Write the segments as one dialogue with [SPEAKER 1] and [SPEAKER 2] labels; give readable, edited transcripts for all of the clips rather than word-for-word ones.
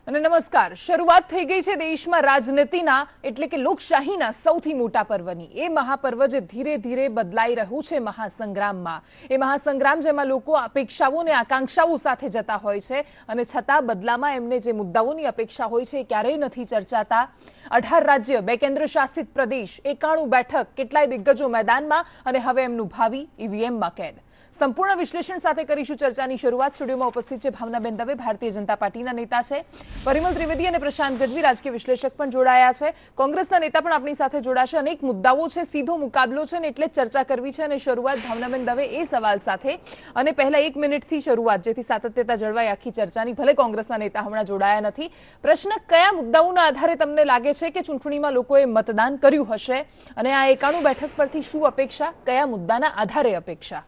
[SPEAKER 1] અને નમસ્કાર. શરૂઆત થઈ ગઈ છે દેશમાં રાજનીતિના એટલે કે લોકશાહીના સૌથી મોટા પર્વની. એ મહાપર્વ જે ધીરે ધીરે બદલાઈ રહ્યું છે મહાસંગ્રામમાં. એ મહાસંગ્રામ જેમાં લોકો અપેક્ષાઓ અને આકાંક્ષાઓ સાથે જતા હોય છે અને છતાં બદલામાં એમને જે મુદ્દાઓની અપેક્ષા હોય છે એ ક્યારેય નથી ચર્ચાતા. 18 રાજ્ય, 2 કેન્દ્રશાસિત પ્રદેશ, 91 બેઠક, કેટલાય દિગ્ગજો મેદાનમાં અને હવે એમનું ભાવિ ઈવીએમમાં કેદ. સંપૂર્ણ વિશ્લેષણ સાથે કરીશું ચર્ચાની શરૂઆત. સ્ટુડિયોમાં ઉપસ્થિત છે ભાવનાબેન દવે, ભારતીય જનતા પાર્ટીના નેતા છે, પરિમલ ત્રિવેદી અને પ્રશાંત ગઢવી, રાજકીય વિશ્લેષક પણ જોડાયા છે, કોંગ્રેસના નેતા પણ આપણી સાથે જોડાશે. અનેક મુદ્દાઓ છે, સીધો મુકાબલો છે ને એટલે જ ચર્ચા કરવી છે. અને શરૂઆત ભાવનાબેન દવે એ સવાલ સાથે, અને પહેલા 1 મિનિટથી શરૂઆત, જેથી સાતત્યતા જળવાય આખી ચર્ચાની. ભલે કોંગ્રેસના નેતા હમણાં જોડાયા નથી. પ્રશ્ન, કયા મુદ્દાઓના આધારે તમને લાગે છે કે ચૂંટણીમાં લોકોએ મતદાન કર્યું હશે અને આ 91 બેઠક પરથી શું અપેક્ષા, કયા મુદ્દાના આધારે અપેક્ષા?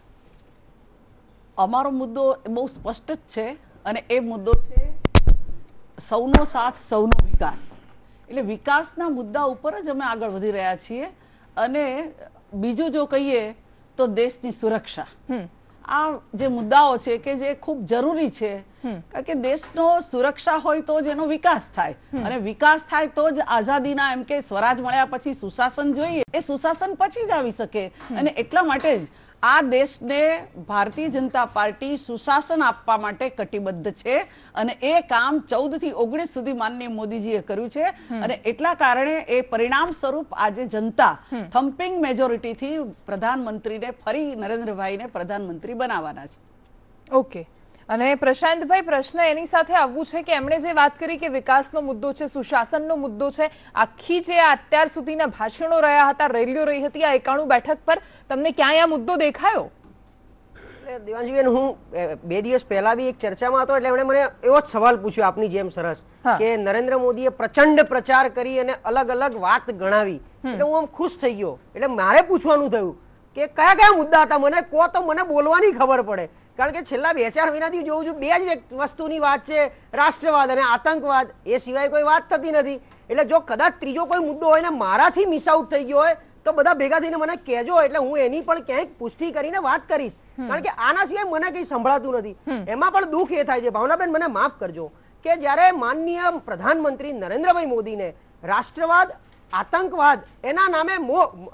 [SPEAKER 2] અમારો મુદ્દો બહુ સ્પષ્ટ જ છે અને એ મુદ્દો છે સૌનો સાથ, સૌનો વિકાસ. એટલે વિકાસના મુદ્દા ઉપર જ અમે આગળ વધી રહ્યા છીએ. અને બીજું જો કહીએ તો દેશની સુરક્ષા. આ જે મુદ્દાઓ છે કે જે ખૂબ જરૂરી છે, કારણ કે દેશનો સુરક્ષા હોય તો જ એનો વિકાસ થાય, અને વિકાસ થાય તો જ આઝાદીના એમ કે સ્વરાજ મળ્યા પછી સુશાસન જોઈએ, એ સુશાસન પછી જ આવી શકે. અને એટલા માટે જ આ દેશને ભારતીય જનતા પાર્ટી સુશાસન આપવા માટે કટિબદ્ધ છે અને એ કામ 14 થી 19 સુધી માનનીય મોદીજીએ કર્યું છે. અને એટલા કારણે એ પરિણામ સ્વરૂપ આજે જનતા થમ્પિંગ મેજોરિટીથી પ્રધાનમંત્રીને ફરી નરેન્દ્રભાઈને પ્રધાનમંત્રી બનાવવાના છે.
[SPEAKER 1] ઓકે. અને પ્રશાંતભાઈ, પ્રશ્ન એની સાથે આવવું છે કે એમણે જે વાત કરી કે વિકાસનો મુદ્દો છે, સુશાસનનો મુદ્દો છે, આખી જે અત્યાર સુધીના ભાષણો રહ્યા હતા, રેલીઓ રહી હતી, આ 91 બેઠક પર તમને ક્યાંય આ મુદ્દો દેખાયો?
[SPEAKER 3] દેવાંશીબેન, હું 2 દિવસ પહેલા બી એક ચર્ચામાં હતો, એટલે એમણે મને એવો જ સવાલ પૂછ્યો આપની જેમ સરસ, કે નરેન્દ્ર મોદીએ પ્રચંડ પ્રચાર કરી અને અલગ અલગ વાત ગણાવી. એટલે હું આમ ખુશ થઈ ગયો. એટલે મારે પૂછવાનું થયું કે કયા કયા મુદ્દા હતા, મને કહો તો મને બોલવાની ખબર પડે. કારણ કે છેલ્લા 2-4 મહિનાથી જોઉં છું 2 જ વસ્તુની વાત છે, રાષ્ટ્રવાદ અને આતંકવાદ. એ સિવાય કોઈ વાત થતી નથી. એટલે જો કદાચ ત્રીજો કોઈ મુદ્દો હોય ને મારાથી મિસ આઉટ થઈ ગયો હોય તો બધા ભેગા થઈને મને કહેજો, એટલે હું એની પણ ક્યાંક પુષ્ટિ કરીને વાત કરીશ. કારણ કે આના સિવાય મને કંઈ સંભળાતું નથી. એમાં પણ દુઃખ એ થાય છે, ભાવનાબેન મને માફ કરજો, કે જ્યારે માનનીય પ્રધાનમંત્રી નરેન્દ્રભાઈ મોદીને રાષ્ટ્રવાદ, આતંકવાદ એના નામે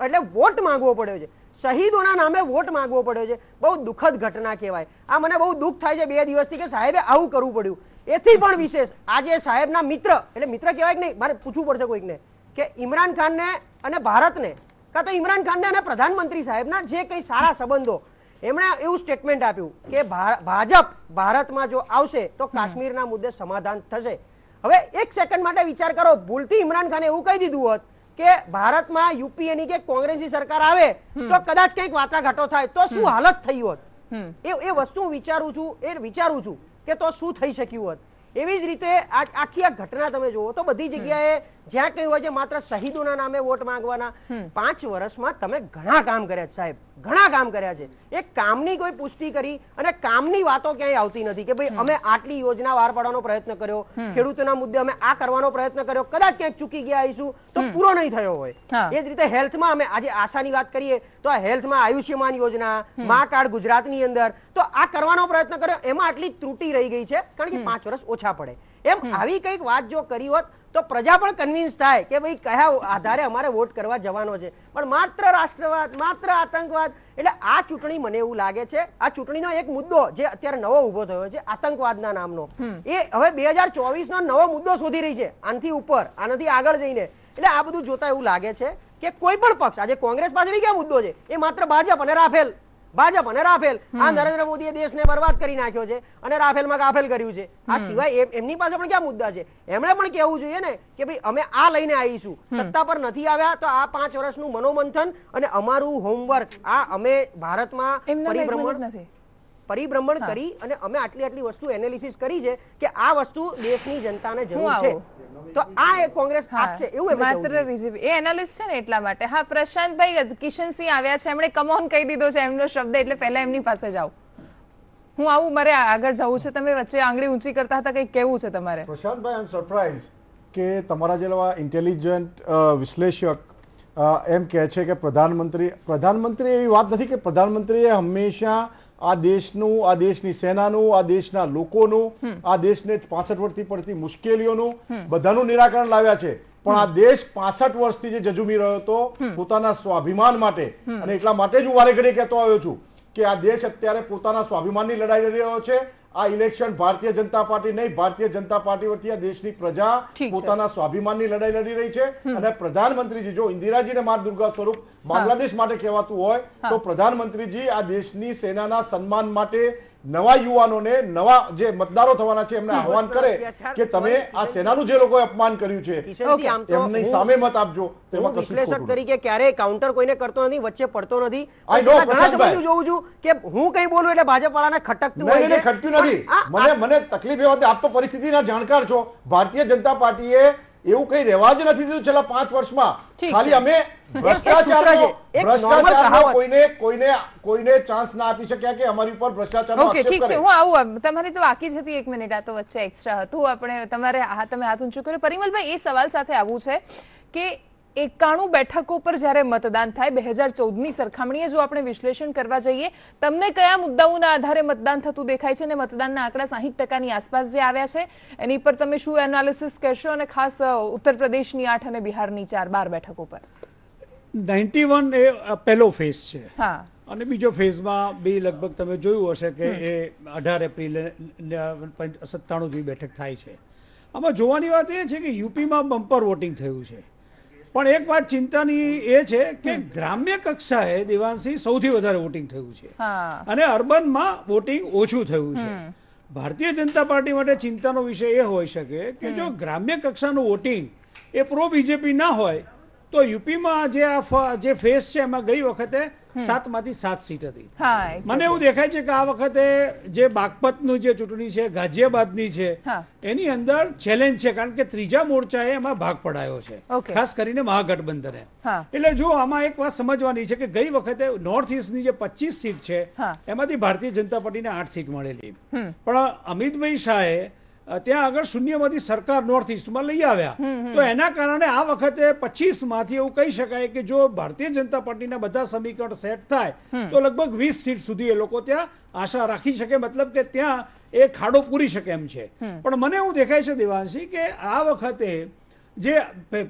[SPEAKER 3] એટલે વોટ માંગવો પડ્યો છે, શહીદોના નામે વોટ માંગવો પડ્યો છે, બહુ દુઃખદ ઘટના કહેવાય. આ મને બહુ દુઃખ થાય છે 2 દિવસથી કે સાહેબે આવું કરવું પડ્યું. એથી પણ વિશેષ આજે સાહેબના મિત્ર, એટલે મિત્ર કહેવાય કે નહીં, મારે પૂછવું પડશે કોઈકને, કે ઇમરાન ખાનને અને ભારતને, કાં તો ઇમરાન ખાનને અને પ્રધાનમંત્રી સાહેબના જે કંઈ સારા સંબંધો, એમણે એવું સ્ટેટમેન્ટ આપ્યું કે ભાજપ ભારતમાં જો આવશે તો કાશ્મીરના મુદ્દે સમાધાન થશે. હવે 1 સેકન્ડ માટે વિચાર કરો, ભૂલથી ઇમરાન ખાને એવું કહી દીધું હોત કે ભારતમાં યુપીએની કે કોંગ્રેસની સરકાર આવે તો કદાચ કંઈક વાટાઘાટો થાય તો શું હાલત થઈ હોત. એ વસ્તુ વિચારું છું કે તો શું થઈ શક્યું હોત. એવી જ રીતે આખી આ ઘટના તમે જુઓ તો બધી જગ્યાએ જ્યાં કઈ હોય છે માત્ર શહીદોના નામે વોટ માંગવાના. 5 વર્ષમાં તમે ઘણા કામ કર્યા છે સાહેબ, ઘણા કામ કર્યા છે. એક કામની કોઈ પુષ્ટિ કરી અને કામની વાતો ક્યાંય આવતી નથી કે ભાઈ અમે આટલી યોજના બહાર પાડવાનો પ્રયત્ન કર્યો, ખેડૂતોના મુદ્દે અમે આ કરવાનો પ્રયત્ન કર્યો, કદાચ ક્યાંક ચૂકી ગયા આવીશું તો પૂરો નહીં થયો હોય. એ જ રીતે હેલ્થમાં અમે આજે આશાની વાત કરીએ તો આ હેલ્થમાં આયુષ્યમાન યોજના, મા કાર્ડ ગુજરાતની અંદર, તો આ કરવાનો પ્રયત્ન કર્યો, એમાં આટલી ત્રુટી રહી ગઈ છે કારણ કે 5 વર્ષ ઓછા પડે. એમ આવી કંઈક વાત જો કરી હોત તો પ્રજા પણ કન્વિન્સ થાય કે ભાઈ કયા આધારે અમારે વોટ કરવા જવાનો છે. પણ માત્ર રાષ્ટ્રવાદ, માત્ર આતંકવાદ. એટલે આ ચૂંટણી મને એવું લાગે છે, આ ચૂંટણીનો એક મુદ્દો જે અત્યારે નવો ઉભો થયો છે આતંકવાદના નામનો, એ હવે 2024 નો નવો મુદ્દો શોધી રહી છે, આનાથી ઉપર, આનાથી આગળ જઈને. એટલે આ બધું જોતા એવું લાગે છે કે કોઈ પણ પક્ષ, આજે કોંગ્રેસ પાસે ક્યાં મુદ્દો છે, એ માત્ર ભાજપ અને રાફેલ, ભાજપ અને રાફેલ. આ નરેન્દ્ર મોદીએ દેશને બરબાદ કરી નાખ્યો છે અને રાફેલમાં ગાફેલ કર્યું છે. આ સિવાય એમની પાસે પણ ક્યાં મુદ્દા છે? એમણે પણ કહેવું જોઈએ ને કે ભાઈ અમે આ લઈને આવીશું, સત્તા પર નથી આવ્યા તો આ 5 વર્ષનું મનોમંથન અને અમારું હોમવર્ક, આ અમે ભારતમાં પરિભ્રમણ કરી અને અમે આટલી વસ્તુ એનાલિસિસ કરી છે કે આ વસ્તુ દેશની જનતાને જરૂર છે. તો આ કોંગ્રેસ આપશે એવું
[SPEAKER 1] માત્ર બીજેપી એ એનાલિસ્ટ છે ને એટલા માટે. હા, પ્રશાંતભાઈ, કિશનસિંહ આવ્યા છે, એમણે કમોન કહી દીધો છે એમનો શબ્દ, એટલે પહેલા એમની પાસે જાઓ. હું આવું, મારે આગળ જવું છે, તમે વચ્ચે આંગળી ઊંચી કરતા હતા, કંઈક કેવું છે તમારે?
[SPEAKER 4] પ્રશાંતભાઈ, આઈ એમ સરપ્રાઇઝ કે તમારા જેવા ઇન્ટેલિજન્ટ વિશ્લેષક એમ કહે છે કે પ્રધાનમંત્રી એવી વાત નથી કે પ્રધાનમંત્રીએ હંમેશા આ દેશનું, આ દેશની સેનાનું, આ દેશના લોકોનું, આ દેશને 65 વર્ષથી પડતી મુશ્કેલીઓનું બધાનું નિરાકરણ લાવ્યા છે. પણ આ દેશ 65 વર્ષથી જે જજુમી રહ્યો હતો પોતાના સ્વાભિમાન માટે, અને એટલા માટે જ હું વારે ઘડીએ કહેતો આવ્યો છું કે આ દેશ અત્યારે પોતાના સ્વાભિમાનની લડાઈ લડી રહ્યો છે. આ ઇલેક્શન ભારતીય જનતા પાર્ટી નહીં, ભારતીય જનતા પાર્ટી વતી આ દેશની પ્રજા પોતાના સ્વાભિમાનની લડાઈ લડી રહી છે. અને પ્રધાનમંત્રીજી, જો ઇન્દિરાજીને માર દુર્ગા સ્વરૂપ બાંગ્લાદેશ માટે કહેવાતું હોય તો પ્રધાનમંત્રીજી આ દેશની સેનાના સન્માન માટે નવા યુવાનોને, નવા જે મતદારો થવાના છે એમને આહવાન કરે કે તમે આ સેનાનું જે લોકોએ અપમાન કર્યું છે એમની સામે મત આપજો. તેમાં કશું
[SPEAKER 3] વિશ્લેષક તરીકે ક્યારેય કાઉન્ટર કોઈને કરતો નથી, વચ્ચે પડતો નથી. ઘણા સમયથી જોઉં છું કે હું કઈ બોલું એટલે ભાજપ વાળાને ખટકતું હોય છે.
[SPEAKER 4] ખટક્યું નથી. મને તકલીફ એ હતી, આપ તો પરિસ્થિતિના જાણકાર છો. ભારતીય જનતા પાર્ટીએ એવું કઈ રહેવા જ નથી દીધું છેલ્લા 5 વર્ષમાં. ખાલી અમે ભ્રષ્ટાચારનો કોઈને ચાન્સ ના આપી શક્યા કે અમારી ઉપર ભ્રષ્ટાચારનો આક્ષેપ કરે.
[SPEAKER 1] ઠીક છે, હું આવું. તમારી તો બાકી જ હતી 1 મિનિટ, આ તો વચ્ચે એક્સ્ટ્રા હતું. આપણે તમે હાથ ઊંચું કર્યું. પરિમલભાઈ, એ સવાલ સાથે આવવું છે કે 91 બેઠકો પર જ્યારે મતદાન થાય 2014ની સરખામણીએ જો આપણે વિશ્લેષણ કરવા જઈએ, તમને કયા મુદ્દાઓના આધારે મતદાન થતું દેખાય છે? અને મતદાનના આંકડા 60%ની આસપાસ જે આવ્યા છે એની પર તમે શું એનાલિસિસ કરશો? અને ખાસ ઉત્તર પ્રદેશની 8 અને બિહારની 12 બેઠકો પર.
[SPEAKER 5] 91 એ પહેલો ફેઝ છે.
[SPEAKER 1] હા,
[SPEAKER 5] અને બીજો ફેઝમાં બી લગભગ તમે જોયું હશે કે એ 18 એપ્રિલે 97 બેઠક થાય છે. આમાં જોવાની વાત એ છે કે યુપીમાં બમ્પર વોટિંગ થયું છે. પણ એક વાત ચિંતાની એ છે કે ગ્રામ્ય કક્ષાએ દેવાંશી સૌથી વધારે વોટિંગ થયું છે અને અર્બનમાં વોટિંગ ઓછું થયું છે. ભારતીય જનતા પાર્ટી માટે ચિંતાનો વિષય એ હોઈ શકે કે જો ગ્રામ્ય કક્ષાનું વોટિંગ એ પ્રો બીજેપી ના હોય તો યુપીમાં જે ફેઝ છે એમાં ગઈ વખતે 7માંથી 7 સીટ હતી. મને એવું દેખાય છે કે આ વખતે જે બાગપતનું જે ચૂંટણી છે, ગાઝિયાબાદની છે, એની અંદર ચેલેન્જ છે, કારણ કે ત્રીજા મોરચાએ એમાં ભાગ પડાયો છે, ખાસ કરીને મહાગઠબંધને. એટલે જો આમાં એક વાત સમજવાની છે કે ગઈ વખતે નોર્થ ઇસ્ટની જે 25 સીટ છે એમાંથી ભારતીય જનતા પાર્ટીને 8 સીટ મળેલી. પણ અમિતભાઈ શાહે ત્યાં આગળ શૂન્યમાંથી સરકાર નોર્થ ઇસ્ટમાં લઈ આવ્યા. તો એના કારણે આ વખતે 25માંથી એવું કહી શકાય કે જો ભારતીય જનતા પાર્ટીના બધા સમીકરણ સેટ થાય તો લગભગ 20 સીટ સુધી એ લોકો ત્યાં આશા રાખી શકે, મતલબ કે ત્યાં એ ખાડો પૂરી શકે એમ છે. પણ મને એવું દેખાય છે દેવાંશી કે આ વખતે જે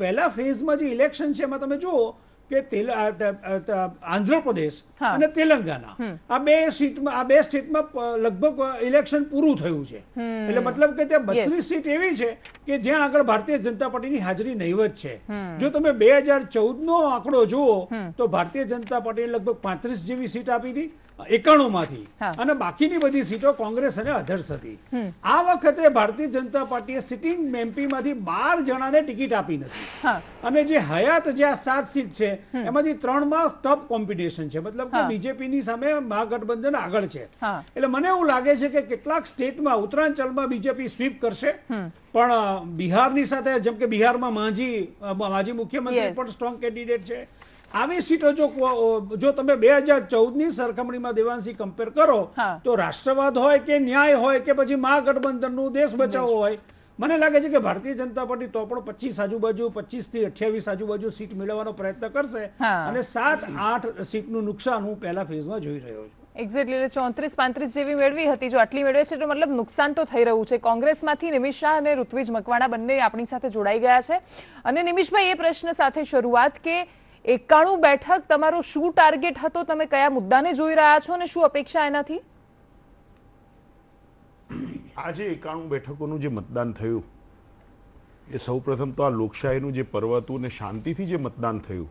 [SPEAKER 5] પહેલા ફેઝમાં જે ઇલેક્શન છે એમાં તમે જુઓ કે આંધ્રપ્રદેશ અને તેલંગાના આ બે સ્ટેટમાં લગભગ ઇલેક્શન પૂરું થયું છે. એટલે મતલબ કે ત્યાં 32 સીટ એવી છે કે જ્યાં આગળ ભારતીય જનતા પાર્ટીની હાજરી નહીવત છે. જો તમે 2014નો આંકડો જુઓ તો ભારતીય જનતા પાર્ટીએ લગભગ 35 જેવી સીટ આપી હતી 91માંથી, અને બાકીની બધી સીટો કોંગ્રેસ અને અધર્સ હતી. આ વખતે ભારતીય જનતા પાર્ટીએ સિટિંગ એમપીમાંથી 12 જણાને ટિકિટ આપી નથી. અને જે હયાત જે આ 7 સીટ છે એમાંથી 3માં ટફ કોમ્પિટિશન છે, મતલબ કે બીજેપીની સામે મહાગઠબંધન આગળ છે. એટલે મને એવું લાગે છે કે કેટલાક સ્ટેટમાં ઉત્તરાંચલમાં બીજેપી સ્વીપ કરશે, પણ બિહારની સાથે, જેમ કે બિહારમાં માજી મુખ્યમંત્રી પણ સ્ટ્રોંગ કેન્ડિડેટ છે. આવી સીટો જો તમે 2014ની સરખામણીમાં દેવાંશી કમ્પેર કરો તો રાષ્ટ્રવાદ હોય કે ન્યાય હોય કે પછી મહાગઠબંધનનું દેશ બચાવો હોય, મને લાગે છે કે ભારતીય જનતા પાર્ટી તો પણ 25 આજુબાજુ 25 થી 28 આજુબાજુ સીટ મેળવવાનો પ્રયત્ન કરશે, અને 7-8 સીટનું નુકસાન હું પહેલા ફેઝમાં જોઈ રહ્યો છું.
[SPEAKER 1] એક્ઝેક્ટલી, એટલે 34-35 જેવી મેળવી હતી. જો આટલી મેળવે છે તો મતલબ નુકસાન તો થઈ રહ્યું છે. કોંગ્રેસમાંથી નિમિષ શાહ અને ઋત્વિજ મકવાણા બંને આપણી સાથે જોડાઈ ગયા છે. અને નિમિષભાઈ, એ પ્રશ્ન સાથે શરૂઆત કે 91 બેઠક તમારો શું ટાર્ગેટ હતો? તમે કયા મુદ્દાને જોઈ રહ્યા છો અને શું અપેક્ષા એનાથી?
[SPEAKER 6] આજે 91 બેઠકોનું જે મતદાન થયું એ સૌપ્રથમ તો આ લોકશાહીનું જે પર્વ હતું ને શાંતિથી જે મતદાન થયું,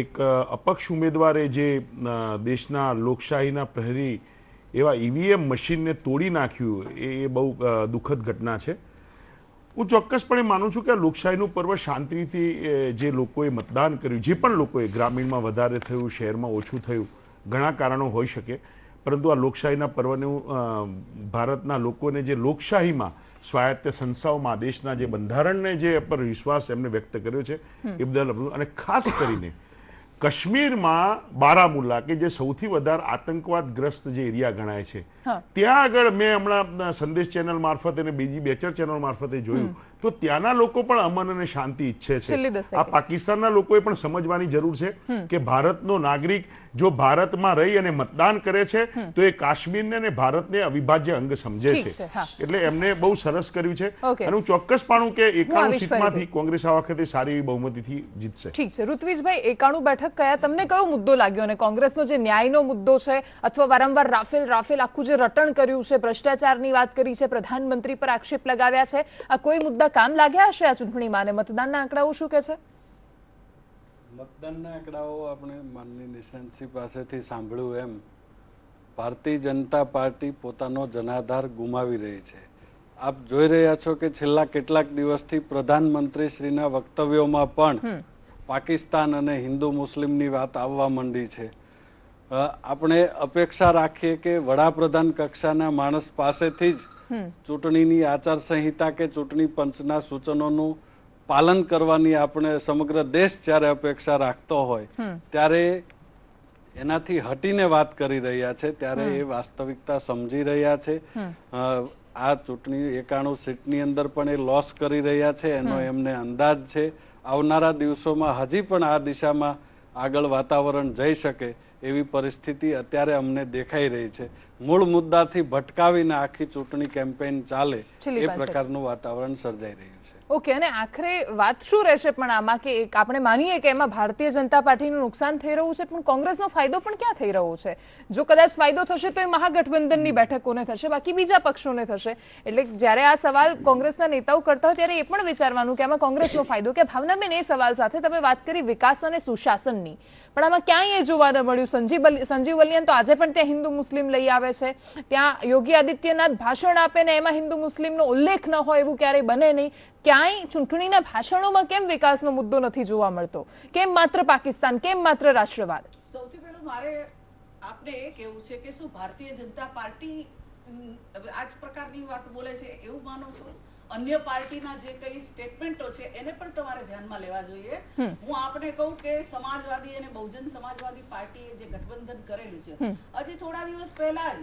[SPEAKER 6] એક અપક્ષ ઉમેદવારે જે દેશના લોકશાહીના પ્રહરી એવા ઈવીએમ મશીનને તોડી નાખ્યું, એ બહુ દુઃખદ ઘટના છે. હું ચોક્કસપણે માનું છું કે આ લોકશાહીનું પર્વ શાંતિથી જે લોકોએ મતદાન કર્યું, જે પણ લોકોએ, ગ્રામીણમાં વધારે થયું, શહેરમાં ઓછું થયું, ઘણા કારણો હોઈ શકે, પરંતુ આ લોકશાહીના પર્વને ભારતના લોકોને જે લોકશાહીમાં, સ્વાયત્ત સંસ્થાઓમાં, દેશના જે બંધારણને જે પર વિશ્વાસ એમને વ્યક્ત કર્યો છે એ બદલ. અને ખાસ કરીને કાશ્મીરમાં બારામુલ્લા કે જે સૌથી વધારે આતંકવાદગ્રસ્ત જે એરિયા ગણાય છે, ત્યાં આગળ મેં હમણાં સંદેશ ચેનલ મારફતે અને બીજી 2-4 ચેનલ મારફતે જોયું તો ત્યાંના લોકો પણ અમન અને શાંતિ ઈચ્છે છે. આ પાકિસ્તાનના લોકોએ પણ સમજવાની જરૂર છે કે ભારતનો નાગરિક જો ભારતમાં રહી અને મતદાન કરે છે તો એ કાશ્મીરને અને ભારતને અવિભાજ્ય અંગ સમજે
[SPEAKER 1] ઠીક
[SPEAKER 6] છે.
[SPEAKER 1] છે, હા.
[SPEAKER 6] એટલે એમને બહુ સરસ કર્યું છે
[SPEAKER 1] ઓકે.
[SPEAKER 6] અને હું ચોક્કસપણું કે 91
[SPEAKER 1] આવીશ
[SPEAKER 6] સીટમાંથી કોંગ્રેસ આ વખતે સારી એવી બહુમતીથી જીતશે.
[SPEAKER 1] ઠીક છે ઋત્વિજભાઈ, 91 બેઠક કયા, તમને કયો મુદ્દો લાગ્યો અને કોંગ્રેસનો જે ન્યાયનો મુદ્દો છે અથવા વારંવાર રાફેલ આખું જે રટણ કર્યું છે, ભ્રષ્ટાચારની વાત કરી છે, પ્રધાનમંત્રી પર આક્ષેપ લગાવ્યા છે, આ કોઈ મુદ્દા કામ લાગ્યા હશે આ ચૂંટણીમાં અને મતદાનના આંકડાઓ શું કહે છે?
[SPEAKER 7] મતદાનના આંકડાઓ આપણે માનની નિશાંતસિંહ પાસેથી સાંભળ્યું એમ ભારતીય જનતા પાર્ટી પોતાનો જનાધાર ગુમાવી રહી છે. આપ જોઈ રહ્યા છો કે છેલ્લા કેટલાક દિવસથી પ્રધાનમંત્રી શ્રીના વક્તવ્યોમાં પણ પાકિસ્તાન અને હિન્દુ મુસ્લિમની વાત આવવા માંડી છે. આપણે અપેક્ષા રાખીએ કે વડાપ્રધાન કક્ષાના માણસ પાસેથી જ ચૂંટણીની આચારસંહિતા કે ચૂંટણી પંચના સૂચનોનું પાલન કરવાની આપણે સમગ્ર દેશ જ્યારે અપેક્ષા રાખતો હોય ત્યારે એનાથી હટીને વાત કરી રહ્યા છે, ત્યારે એ વાસ્તવિકતા સમજી રહ્યા છે. આ ચૂંટણી 91 સીટની અંદર પણ એ લોસ કરી રહ્યા છે એનો એમને અંદાજ છે. આવનારા દિવસોમાં હજી પણ આ દિશામાં આગળ વાતાવરણ જઈ શકે એવી પરિસ્થિતિ અત્યારે અમને દેખાઈ રહી છે. મૂળ મુદ્દાથી ભટકાવીને આખી ચૂંટણી કેમ્પેઇન ચાલે એ પ્રકારનું વાતાવરણ સર્જાઈ રહ્યું છે.
[SPEAKER 1] ઓકે, અને આખરે વાત શું રહેશે પણ આમાં કે આપણે માનીએ કે એમાં ભારતીય જનતા પાર્ટીનું નુકસાન થઈ રહ્યું છે પણ કોંગ્રેસનો ફાયદો પણ ક્યાં થઈ રહ્યો છે? જો કદાચ ફાયદો થશે તો એ મહાગઠબંધનની બેઠકોને થશે, બાકી બીજા પક્ષોને થશે. એટલે જ્યારે આ સવાલ કોંગ્રેસના નેતાઓ કરતા હોય ત્યારે એ પણ વિચારવાનું કે આમાં કોંગ્રેસનો ફાયદો કે ભાવનાબેન, એ સવાલ સાથે તમે વાત કરી વિકાસ અને સુશાસનની, પણ આમાં ક્યાંય એ જોવા ન મળ્યું. સંજીવ વલિયાન તો આજે પણ ત્યાં હિન્દુ મુસ્લિમ લઈ આવે છે, ત્યાં યોગી આદિત્યનાથ ભાષણ આપે ને એમાં હિન્દુ મુસ્લિમનો ઉલ્લેખ ન હોય એવું ક્યારેય બને નહીં. ક્યાંય ચૂંટણીના ભાષણોમાં કેમ વિકાસનો મુદ્દો નથી જોવા મળતો? કેમ માત્ર પાકિસ્તાન, કેમ માત્ર રાષ્ટ્રવાદ?
[SPEAKER 2] સૌથી પહેલું મારે આપને એ કહેવું છે કે શું ભારતીય જનતા પાર્ટી આ જ પ્રકારની વાત બોલે છે એવું માનો છો? અન્ય પાર્ટીના જે કઈ સ્ટેટમેન્ટો છે એને પણ તમારે ધ્યાનમાં લેવા જોઈએ. હું આપને કહું કે સમાજવાદી અને બહુજન સમાજવાદી પાર્ટીએ જે ગઠબંધન કરેલું છે, હજી થોડા દિવસ પહેલા જ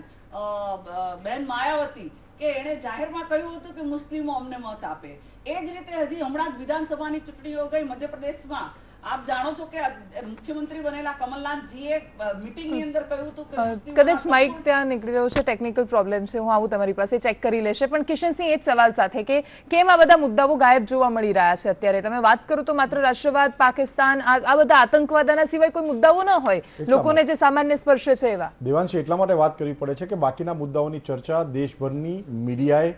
[SPEAKER 2] બેન માયાવતી કે એણે જાહેરમાં કહ્યું હતું કે મુસ્લિમો અમને મત આપે. એ જ રીતે હજી હમણાં જ વિધાનસભાની ચૂંટણીઓ ગઈ મધ્યપ્રદેશમાં. આપ જાણો છો કે મુખ્યમંત્રી બનેલા કમલનાથજીએ મીટિંગની અંદર કહ્યું હતું કે
[SPEAKER 1] કદાચ માઇક ત્યાં નીકળી રહ્યો છે, ટેકનિકલ પ્રોબ્લેમ છે, હું આવું તમારી પાસે ચેક કરી લેશે. પણ કિશનસિંહ, એ જ સવાલ સાથે કે કેમ આ બધા મુદ્દાઓ ગાયબ જોવા મળી રહ્યા છે અત્યારે? તમે વાત કરો તો માત્ર રાષ્ટ્રવાદ, પાકિસ્તાન, આ બધા આતંકવાદના સિવાય કોઈ મુદ્દાઓ ન હોય લોકોને જે સામાન્ય સ્પર્શે છે એવા.
[SPEAKER 4] દેવાંશી, એટલા માટે વાત કરવી પડે છે કે બાકીના મુદ્દાઓની ચર્ચા દેશભરની મીડિયાએ,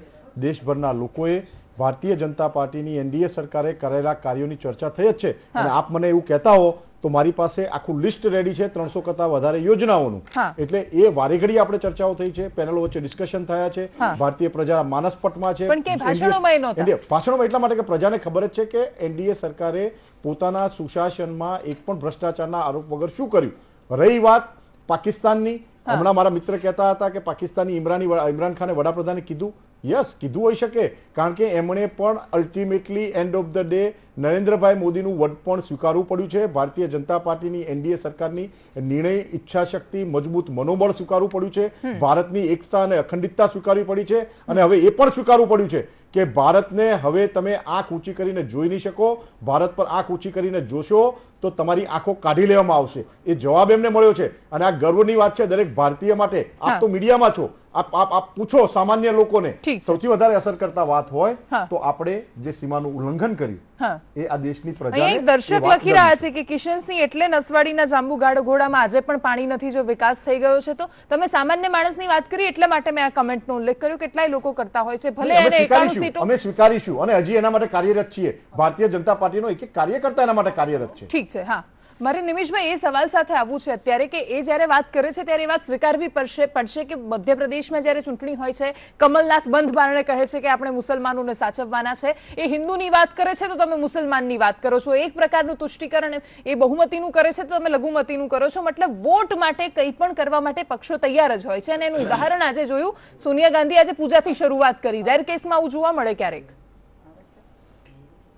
[SPEAKER 4] દેશભરના લોકોએ, ભારતીય જનતા પાર્ટીની એનડીએ સરકારે કરેલા કાર્યોની ચર્ચા થઈ જ છે. અને આપ મને એવું કહેતા હો તો મારી પાસે આખું લિસ્ટ રેડી છે 300 કરતા વધારે યોજનાઓનું. એટલે એ વારે ઘડી આપણે ચર્ચાઓ થઈ છે, પેનલો વચ્ચે ડિસ્કશન થયા છે, ભારતીય પ્રજા માનસપટમાં છે.
[SPEAKER 1] પણ કે ભાષણોમાં
[SPEAKER 4] એટલા માટે કે પ્રજાને ખબર જ છે કે એનડીએ સરકારે પોતાના સુશાસનમાં એક પણ ભ્રષ્ટાચારના આરોપ વગર શું કર્યું. રહી વાત પાકિસ્તાનની, હમણાં મારા મિત્ર કહેતા હતા કે પાકિસ્તાની ઇમરાન ખાને વડાપ્રધાને કીધું. યસ, કીધું હોઈ શકે, કારણ કે એમણે પણ ultimately end of the day Narendrabhai મોદીનું વડ પણ સ્વીકારવું પડ્યું છે. ભારતીય જનતા પાર્ટીની એનડીએ સરકારની નિર્ણય, ઈચ્છા શક્તિ, મજબૂત મનોબળ સ્વીકારવું પડ્યું છે. ભારતની એકતા અને અખંડિતતા સ્વીકારવી પડી છે. અને હવે એ પણ સ્વીકારવું પડ્યું છે કે ભારતને હવે તમે આંખ ઊંચી કરીને જોઈ નહીં શકો. ભારત પર આંખ ઊંચી કરીને જોશો તો તમારી આંખો કાઢી લેવામાં આવશે. એ જવાબ એમને મળ્યો છે અને આ ગર્વની વાત છે દરેક ભારતીય માટે. આપ તો મીડિયામાં છો, આપ પૂછો સામાન્ય લોકોને, સૌથી વધારે અસર કરતા વાત હોય તો આપણે જે સીમાનું ઉલ્લંઘન કર્યું એ આ દેશની પ્રજાને.
[SPEAKER 1] એક દર્શક લખી રહ્યા છે કે કિશનસિંહ, એટલે નસવાડીના જાંબુ ઘોડામાં આજે પણ પાણી નથી, જો વિકાસ થઈ ગયો છે તો? તમે સામાન્ય માણસની વાત કરી એટલા માટે મેં આ કમેન્ટનો ઉલ્લેખ કર્યો. કેટલાય લોકો કરતા હોય છે, ભલે એને 91 સીટો
[SPEAKER 4] અમે સ્વીકારીશું અને હજી એના માટે કાર્યરત છીએ. ભારતીય જનતા પાર્ટીનો એક કાર્યકર્તા એના માટે કાર્યરત છે.
[SPEAKER 1] ઠીક છે. હા, મારે નિમિષભાઈ એ સવાલ સાથે આવવું છે અત્યારે કે એ જ્યારે વાત કરે છે ત્યારે એ વાત સ્વીકારવી પડશે કે મધ્યપ્રદેશમાં જ્યારે ચૂંટણી હોય છે, કમલનાથ બંધ બારણે કહે છે કે આપણે મુસલમાનોને સાચવવાના છે, એ હિન્દુની વાત કરે છે તો તમે મુસલમાનની વાત કરો છો. એક પ્રકારનું તુષ્ટિકરણ એ બહુમતીનું કરે છે તો તમે લઘુમતીનું કરો છો. મતલબ વોટ માટે કંઈ પણ કરવા માટે પક્ષો તૈયાર જ હોય છે. અને એનું ઉદાહરણ આજે જોયું, સોનિયા ગાંધી આજે પૂજાથી શરૂઆત કરી. રેર કેસમાં આવું જોવા મળે ક્યારેક?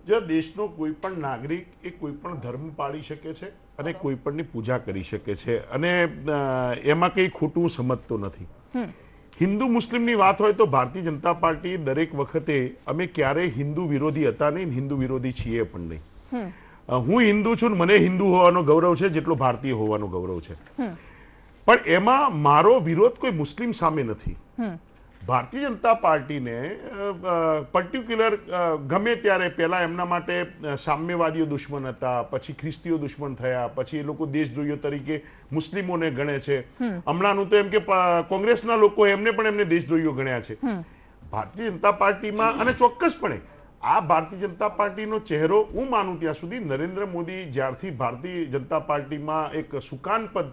[SPEAKER 6] જો દેશનો કોઈ પણ નાગરિક એ કોઈ પણ ધર્મ પાળી શકે છે અને કોઈ પણની પૂજા કરી શકે છે અને એમાં કંઈ ખોટું સમજતો નથી. હિન્દુ મુસ્લિમની વાત હોય તો ભારતીય જનતા પાર્ટી દરેક વખતે અમે ક્યારેય હિન્દુ વિરોધી હતા નહીં, હિન્દુ વિરોધી છીએ પણ નહીં. હું હિન્દુ છું, મને હિન્દુ હોવાનો ગૌરવ છે જેટલો ભારતીય હોવાનો ગૌરવ છે. પણ એમાં મારો વિરોધ કોઈ મુસ્લિમ સામે નથી. ભારતીય જનતા પાર્ટીને પર્ટિક્યુલર ગમે ત્યારે પહેલા એમના માટે સામ્યવાદીઓ દુશ્મન હતા, પછી ખ્રિસ્તીઓ દુશ્મન થયા, પછી એ લોકો દેશદ્રોહીઓ તરીકે મુસ્લિમોને ગણે છે. હમણાંનું તો એમ કે કોંગ્રેસના લોકો એમને દેશદ્રોહીઓ ગણ્યા છે. ભારતીય જનતા પાર્ટીમાં અને ચોક્કસપણે આ ભારતીય જનતા પાર્ટીનો ચહેરો હું માનું ત્યાં સુધી નરેન્દ્ર મોદી જ્યારથી ભારતીય જનતા પાર્ટીમાં એક સુકાન પદ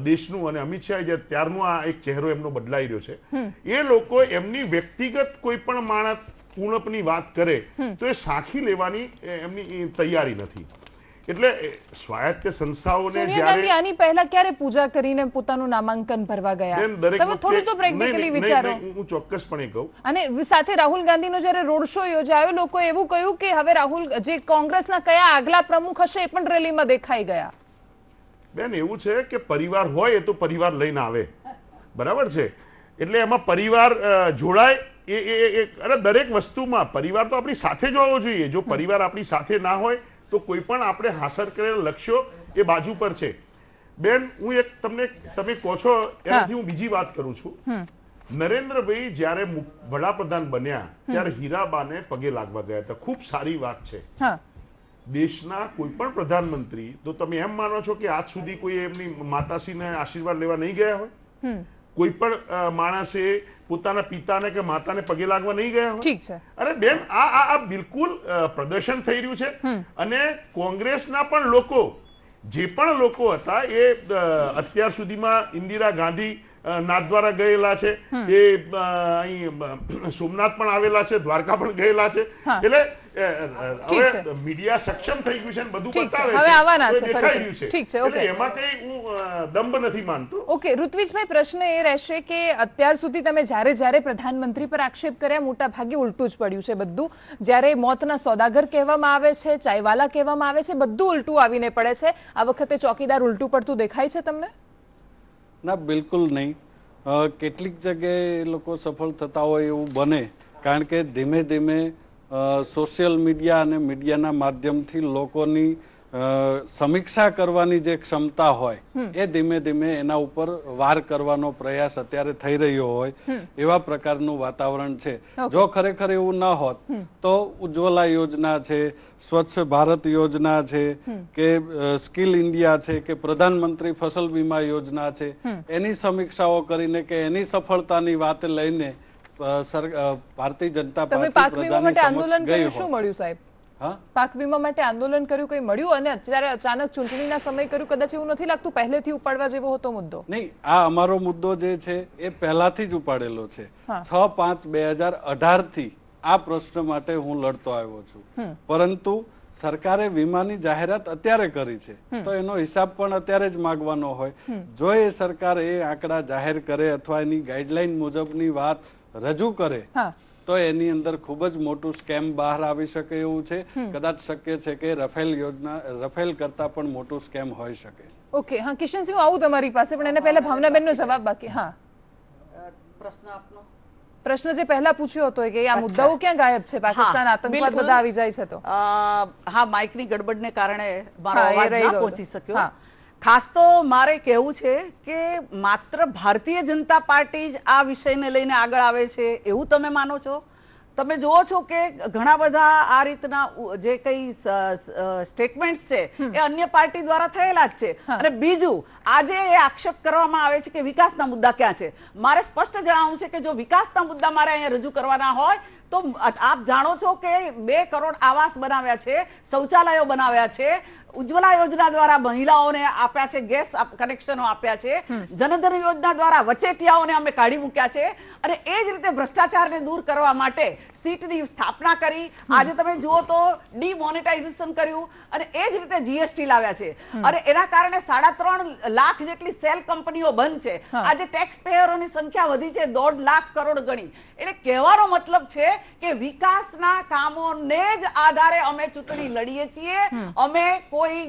[SPEAKER 6] દેશનું અને અમિત શાહ ત્યારનો આ એક ચહેરો એમનો બદલાઈ રહ્યો છે. એ લોકો એમની વ્યક્તિગત કોઈ પણ માણસ ઉણપની વાત કરે તો એ સાખી લેવાની એમની તૈયારી નથી. એટલે સ્વાયત્ત સંસ્થાઓને
[SPEAKER 1] જ્યારે આની પહેલા ક્યારે પૂજા કરીને પોતાનું નામાંકન ભરવા ગયા? તમે થોડું તો પ્રેક્ટિકલી વિચારો.
[SPEAKER 6] હું ચોક્કસપણે કહું.
[SPEAKER 1] અને સાથે રાહુલ ગાંધીનો જ્યારે રોડ શો યોજાયો, લોકો એવું કહ્યું કે હવે રાહુલ જે કોંગ્રેસના કયા આગલા પ્રમુખ હશે એ પણ રેલીમાં દેખાઈ ગયા.
[SPEAKER 6] બેન, એવું છે કે પરિવાર હોય એ તો પરિવાર લઈને આવે, બરાબર છે. એટલે એમાં પરિવાર જોડાય અને દરેક વસ્તુમાં પરિવાર તો આપણી સાથે જ હોવો જોઈએ. જો પરિવાર આપણી સાથે ના હોય તો કોઈ પણ આપણે હાંસલ કરેલા લક્ષ્યો એ બાજુ પર છે. બેન, હું એક તમે કહો છો એનાથી હું બીજી વાત કરું છું. નરેન્દ્રભાઈ જ્યારે વડાપ્રધાન બન્યા ત્યારે હીરાબાને પગે લાગવા ગયા હતા. ખૂબ સારી વાત છે. દેશના કોઈ પણ પ્રધાનમંત્રી, તો તમે એમ માનો છો કે આજ સુધી કોઈ એમની માતાશ્રીને આશીર્વાદ લેવા નહીં ગયા હોય? કોઈ પણ માણસે પોતાના પિતાને કે માતાને પગે લાગવા નહીં ગયા હોય?
[SPEAKER 1] ઠીક છે.
[SPEAKER 6] અરે બેન, આ બિલકુલ પ્રદર્શન થઈ રહ્યું છે. અને કોંગ્રેસના પણ લોકો, જે પણ લોકો હતા એ અત્યાર સુધીમાં ઇન્દિરા ગાંધી નાથદ્વારા ગયેલા છે, એ અહીં સોમનાથ પણ આવેલા છે, દ્વારકા પણ ગયેલા છે. એટલે હવે મીડિયા સક્ષમ થઈ ગયું છે, બધું બતાવે છે, દેખાઈ રહ્યું છે. એટલે એમાં કઈ હું દંભ નથી માનતો.
[SPEAKER 1] ઓકે ઋત્વિજભાઈ, પ્રશ્ન એ રહેશે કે અત્યાર સુધી તમે જ્યારે પ્રધાનમંત્રી પર આક્ષેપ કર્યા, મોટા ભાગે ઉલટું જ પડ્યું છે બધું. જ્યારે મોતના સોદાગર કહેવામાં આવે છે, ચાયવાલા કહેવામાં આવે છે, બધું ઉલટું આવીને પડે છે. આ વખતે ચોકીદાર ઉલટું પડતું દેખાય છે તમને?
[SPEAKER 7] ના, બિલકુલ નહીં. કેટલીક જગ્યાએ એ લોકો સફળ થતા હોય એવું બને, કારણ કે ધીમે ધીમે સોશિયલ મીડિયા અને મીડિયાના માધ્યમથી લોકોની સમીક્ષા કરવાની જે ક્ષમતા હોય એ ધીમે ધીમે એના ઉપર વાર કરવાનો પ્રયાસ અત્યારે થઈ રહ્યો હોય એવા પ્રકારનું વાતાવરણ છે. જો ખરેખર એવું ન હોત તો ઉજ્જવલા યોજના છે, સ્વચ્છ ભારત યોજના છે, કે સ્કિલ ઇન્ડિયા છે, કે પ્રધાનમંત્રી ફસલ વીમા યોજના છે, એની સમીક્ષાઓ કરીને કે એની સફળતાની વાત લઈને ભારતીય જનતા પાર્ટી
[SPEAKER 1] પાક વીમા માટે આંદોલન કર્યું, શું મળ્યું સાહેબ? પાક વીમા માટે આંદોલન કર્યું, કઈ મળ્યું? અને અત્યારે અચાનક ચૂંટણીના સમય કર્યું, કદાચ એવું નથી લાગતું પહેલેથી ઉપાડવા જેવો હતો મુદ્દો?
[SPEAKER 7] નહીં, આ અમારો મુદ્દો જે છે એ પહેલાથી જ ઉપાડેલો છે. 6/5/2018 થી આ પ્રશ્ન માટે હું લડતો આવ્યો છું. પરંતુ સરકારે વીમાની જાહેરાત અત્યારે કરી છે તો એનો હિસાબ પણ અત્યારે જ માંગવાનો હોય. જો એ સરકાર એ આંકડા જાહેર કરે અથવા એની ગાઈડલાઈન મુજબની વાત રજૂ કરે તો એની અંદર ખૂબ જ મોટું સ્કેમ બહાર આવી શકે એવું છે. કદાચ શક્ય છે કે રફેલ કરતા પણ મોટું સ્કેમ હોઈ શકે.
[SPEAKER 1] ઓકે, હા કિશનસિંહ, આવું તમારી પાસે, પણ એને પહેલા ભાવનાબેનનો જવાબ બાકી. હા,
[SPEAKER 2] પ્રશ્ન આપનો.
[SPEAKER 1] પ્રશ્ન જે પહેલા પૂછ્યો હતો કે આ મુદ્દાઓ ક્યાં ગાયબ છે? પાકિસ્તાન, આતંકવાદ બધા આવી જાય છે તો?
[SPEAKER 2] હા, માઇકની ગડબડને કારણે મારો અવાજ ના પહોંચી શક્યો. ખાસ તો મારે કહેવું છે કે માત્ર ભારતીય જનતા પાર્ટી જ આ વિષયને લઈને આગળ આવે છે એવું તમે માનો છો? તમે જુઓ છો કે ઘણા બધા આ રીતના જે કઈ સ્ટેટમેન્ટ્સ છે એ અન્ય પાર્ટી દ્વારા થયેલા જ છે. અને બીજું, આજે એ આક્ષેપ કરવામાં આવે છે કે વિકાસના મુદ્દા ક્યાં છે. મારે સ્પષ્ટ જણાવવું છે કે જો વિકાસના મુદ્દા મારે અહીંયા રજૂ કરવાના હોય તો આપ જાણો છો કે 2 કરોડ આવાસ બનાવ્યા છે, શૌચાલયો બનાવ્યા છે, ઉજ્જવલા યોજના દ્વારા મહિલાઓને આપ્યા છે, ગેસ કનેક્શનો આપ્યા છે, જનધન યોજના દ્વારા વચેટિયાઓને અમે કાઢી મૂક્યા છે. અને એ જ રીતે ભ્રષ્ટાચારને દૂર કરવા માટે સીટની સ્થાપના કરી. આજે તમે જુઓ તો ડિમોનેટાઇઝેશન કર્યું અને એ જ રીતે જીએસટી લાવ્યા છે. અને એના કારણે 3.5 લાખ જેટલી સેલ કંપનીઓ બંધ છે. આજે ટેક્સ પેયરોની સંખ્યા વધી છે 1.5 લાખ કરોડ ગણી. એટલે કહેવાનો મતલબ છે કે વિકાસના કામોને જ આધારે અમે ચૂંટણી લડીએ છીએ. અમે કોઈ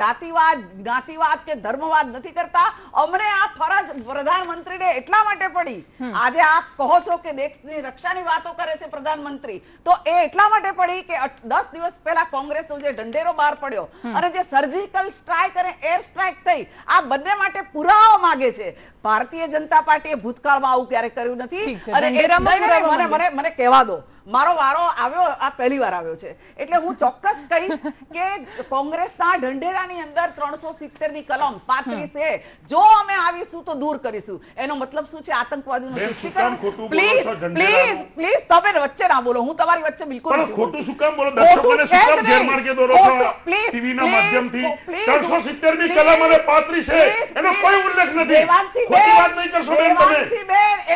[SPEAKER 2] જાતિવાદ, જ્ઞાતિવાદ કે ધર્મવાદ નથી કરતા. અમને આ ફરજ પ્રધાનમંત્રીને એટલા માટે પડી. આજે આપ કહો છો કે દેશની રક્ષાની વાતો કરે છે પ્રધાનમંત્રી, તો એ એટલા માટે પડી કે 10 દિવસ પહેલા કોંગ્રેસનો જે ઢંઢેરો બહાર પડ્યો અને જે સર્જિકલ સ્ટ્રાઇક અને એર સ્ટ્રાઇક થઈ, આ બંને માટે પુરાવા માંગે છે. ભારતીય જનતા પાર્ટીએ ભૂતકાળમાં આવું ક્યારે કર્યું નથી. અને મને કહેવા દો, મારો વારો આવ્યો, આ પહેલી વાર આવ્યો છે, એટલે હું ચોક્કસ કહીશ કે કોંગ્રેસના ઢંઢેરાની અંદર 370 ની કલમ 35 છે. જો અમે આવીશું તો દૂર કરીશું. એનો મતલબ શું છે? આતંકવાદીનું સૃષ્ટિકરણ. પ્લીઝ તમે વચ્ચે ના બોલો. હું તમારી વચ્ચે બિલકુલ
[SPEAKER 6] પણ ખોટું શું કામ બોલો? દર્શકોને શું કામ ગેરમાર્ગે દોરો છો? ટીવીના માધ્યમથી 370 ની કલમ અને 35 છે, એનો કોઈ ઉલ્લેખ નથી. ખોટી વાત નહીં કરશો બેન તમે.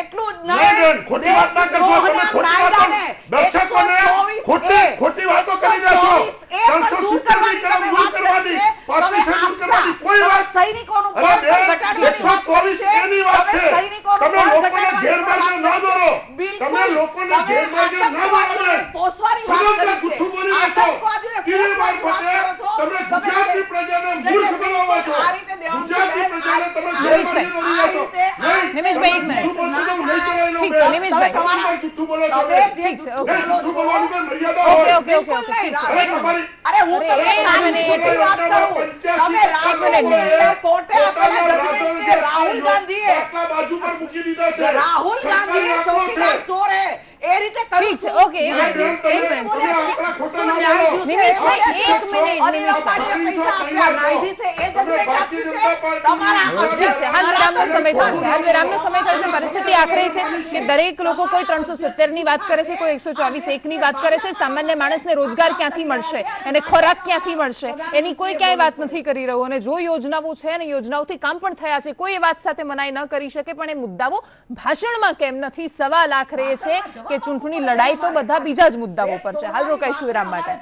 [SPEAKER 2] એટલું જ નહીં,
[SPEAKER 6] ખોટી વાત ના કરશો તમે. ખોટી વાત દર્શકોને ખોટી વાતો કરી રહ્યા છો. 370 ની કલમ દૂર કરવાની, 35 દૂર કરવાની કોઈ વાત.
[SPEAKER 2] સૈનિકોનું
[SPEAKER 6] અરે બેન, 124 એની વાત છે. તમે લોકોને ગેરમાર્ગે ના દોરો. તમે લોકોને ગેરમાર્ગે ના દોરો. સદંતર જૂઠું બોલી રહ્યા છો. ટીવી મારફતે તમે ગુજરાતની પ્રજાને મૂર્ખ બનાવો છો. ગુજરાતની પ્રજાને તમે ગેરમાર્ગે દોરી રહ્યા છો.
[SPEAKER 1] નિમેશભાઈ, એક મિનિટ. ઠીક છે નિમેશભાઈ,
[SPEAKER 6] જૂઠું બોલો છો.
[SPEAKER 1] ઠીક છે. ઓકે. ઠીક છે.
[SPEAKER 2] અરે હું તમને વાત કરું. તમે રાહુલ ગાંધીએ ચોકીદાર ચોરે એ રીતે
[SPEAKER 1] ઠીક છે. ઓકે, એક મિનિટ. નિમેશભાઈ, એક મિનિટ. ઠીક છે. હાલ વિરામનો સમય થયો છે. પરિસ્થિતિ આખરે છે કે દરેક લોકો કોઈ 370 ની વાત કરે છે, કોઈ 124(1) ની વાત કરે છે. સામાન્ય માણસને રોજગાર ક્યાંથી મળશે, એને ખોરાક ક્યાંથી મળશે, એની કોઈ ક્યાંય વાત નથી કરી રહ્યું. અને જો યોજનાઓ છે અને યોજનાઓથી કામ પણ થયા છે, કોઈ એ વાત સાથે મનાઈ ન કરી શકે, પણ એ મુદ્દાઓ ભાષણમાં કેમ નથી? સવાલ આખરે છે કે ચૂંટણી લડાઈ તો બધા બીજા જ મુદ્દાઓ પર છે. હાલ રોકાઈશું વિરામ માટે.